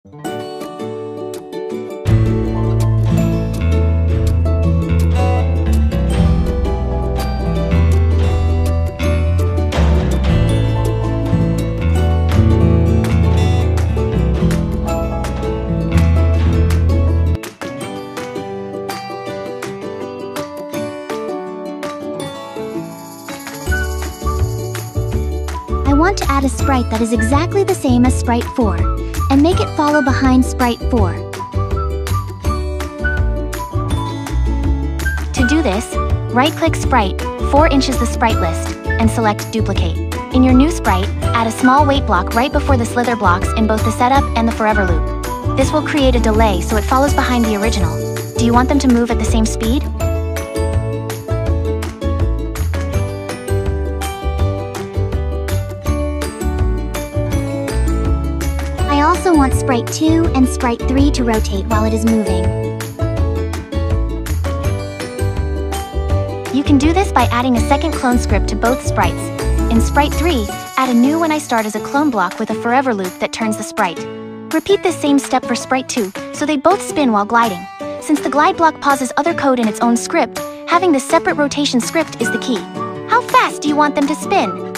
I want to add a sprite that is exactly the same as Sprite 4, and make it follow behind Sprite 4. To do this, right-click Sprite, 4 inches the sprite list, and select Duplicate. In your new sprite, add a small wait block right before the slither blocks in both the setup and the forever loop. This will create a delay so it follows behind the original. Do you want them to move at the same speed? I also want Sprite 2 and Sprite 3 to rotate while it is moving. You can do this by adding a second clone script to both sprites. In Sprite 3, add a new when I start as a clone block with a forever loop that turns the sprite. Repeat this same step for Sprite 2, so they both spin while gliding. Since the glide block pauses other code in its own script, having this separate rotation script is the key. How fast do you want them to spin?